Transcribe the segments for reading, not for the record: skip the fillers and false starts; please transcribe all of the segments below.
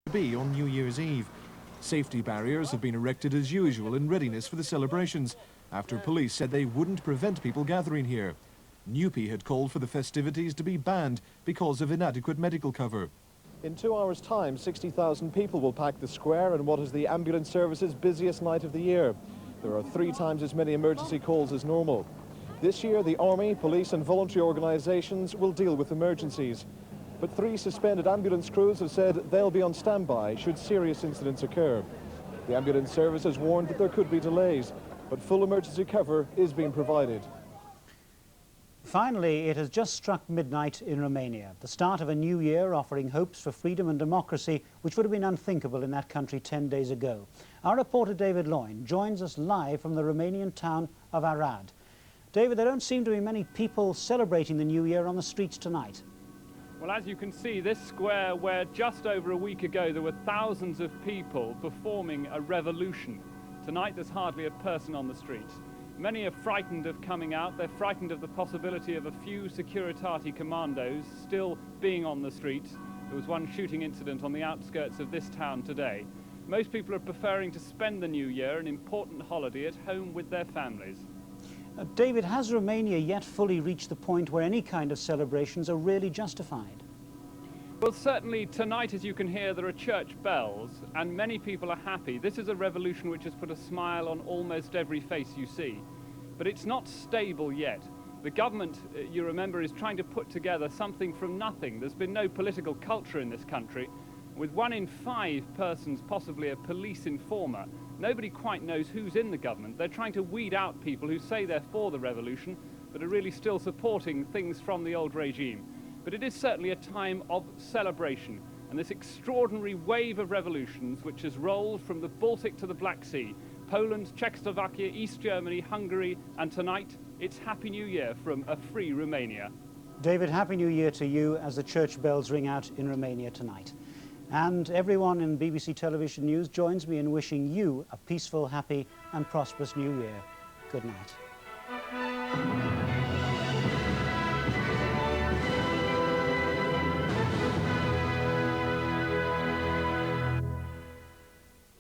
be on New Year's Eve. Safety barriers have been erected as usual in readiness for the celebrations, after police said they wouldn't prevent people gathering here. Newpie had called for the festivities to be banned because of inadequate medical cover. In 2 hours' time, 60,000 people will pack the square in what is the ambulance service's busiest night of the year. There are 3 times as many emergency calls as normal. This year, the Army, police and voluntary organisations will deal with emergencies. But 3 suspended ambulance crews have said they'll be on standby should serious incidents occur. The ambulance service has warned that there could be delays, but full emergency cover is being provided. Finally, it has just struck midnight in Romania, the start of a new year offering hopes for freedom and democracy, which would have been unthinkable in that country 10 days ago. Our reporter David Loyne joins us live from the Romanian town of Arad. David, there don't seem to be many people celebrating the new year on the streets tonight. Well, as you can see, this square where just over a week ago there were thousands of people performing a revolution. Tonight there's hardly a person on the street. Many are frightened of coming out. They're frightened of the possibility of a few Securitate commandos still being on the streets. There was one shooting incident on the outskirts of this town today. Most people are preferring to spend the new year, an important holiday, at home with their families. David, has Romania yet fully reached the point where any kind of celebrations are really justified? Well, certainly tonight, as you can hear, there are church bells, and many people are happy. This is a revolution which has put a smile on almost every face you see. But it's not stable yet. The government, you remember, is trying to put together something from nothing. There's been no political culture in this country. With 1 in 5 persons possibly a police informer, nobody quite knows who's in the government. They're trying to weed out people who say they're for the revolution, but are really still supporting things from the old regime. But it is certainly a time of celebration, and this extraordinary wave of revolutions which has rolled from the Baltic to the Black Sea, Poland, Czechoslovakia, East Germany, Hungary, and tonight it's Happy New Year from a free Romania. David, Happy New Year to you as the church bells ring out in Romania tonight. And everyone in BBC Television News joins me in wishing you a peaceful, happy and prosperous New Year. Good night.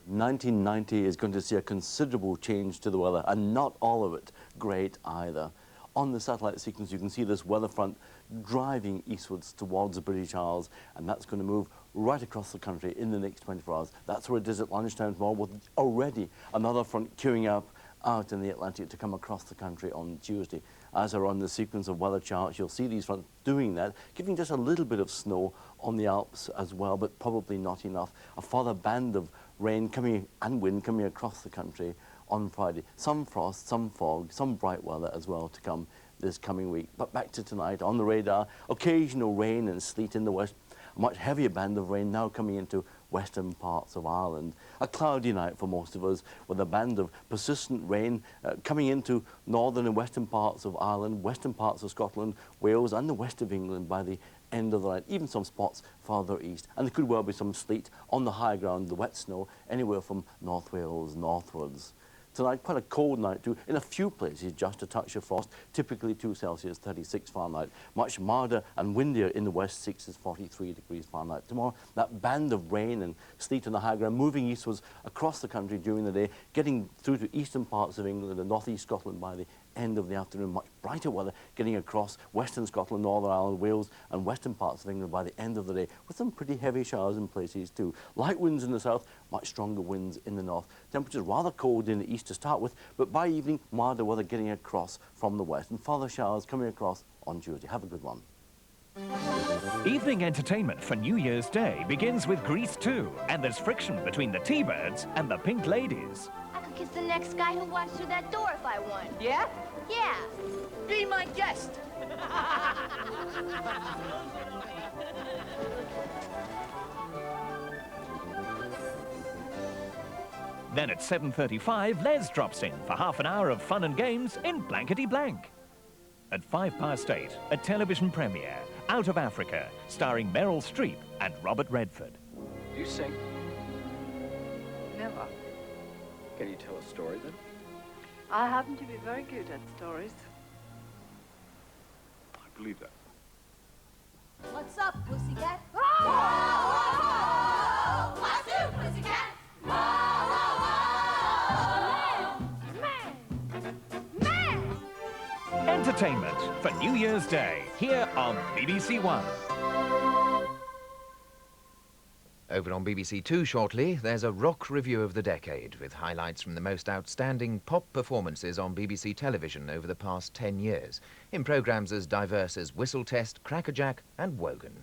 1990 is going to see a considerable change to the weather, and not all of it great either. On the satellite sequence, you can see this weather front driving eastwards towards the British Isles, and that's going to move right across the country in the next 24 hours. That's where it is at lunchtime tomorrow, with already another front queuing up out in the Atlantic to come across the country on Tuesday. As are on the sequence of weather charts, you'll see these fronts doing that, giving just a little bit of snow on the Alps as well, but probably not enough. A further band of rain coming and wind coming across the country on Friday. Some frost, some fog, some bright weather as well to come this coming week. But back to tonight, on the radar, occasional rain and sleet in the west. A much heavier band of rain now coming into western parts of Ireland. A cloudy night for most of us, with a band of persistent rain coming into northern and western parts of Ireland, western parts of Scotland, Wales and the west of England by the end of the night, even some spots farther east. And there could well be some sleet on the high ground, the wet snow, anywhere from North Wales northwards. Tonight, quite a cold night too. In a few places, just a touch of frost, typically 2 Celsius, 36 Fahrenheit. Much milder and windier in the west, 6 is 43 degrees Fahrenheit. Tomorrow, that band of rain and sleet on the high ground moving eastwards across the country during the day, getting through to eastern parts of England and northeast Scotland by the end of the afternoon. Much brighter weather getting across western Scotland, Northern Ireland, Wales and western parts of England by the end of the day, with some pretty heavy showers in places too. Light winds in the south, much stronger winds in the north. Temperatures rather cold in the east to start with, but by evening, milder weather getting across from the west and further showers coming across on Tuesday. Have a good one. Evening entertainment for New Year's Day begins with Grease 2, and there's friction between the T-Birds and the Pink Ladies. I could kiss the next guy who walks through that door if I won. Yeah? Yeah. Be my guest. Then at 7:35, Les drops in for half an hour of fun and games in Blankety Blank. At 8:05, a television premiere, Out of Africa, starring Meryl Streep and Robert Redford. Do you sing? Never. Can you tell a story then? I happen to be very good at stories. I believe that. What's up, pussycat? entertainment for New Year's Day, here on BBC1. Over on BBC2 shortly, there's a rock review of the decade with highlights from the most outstanding pop performances on BBC television over the past 10 years, in programmes as diverse as Whistle Test, Crackerjack and Wogan.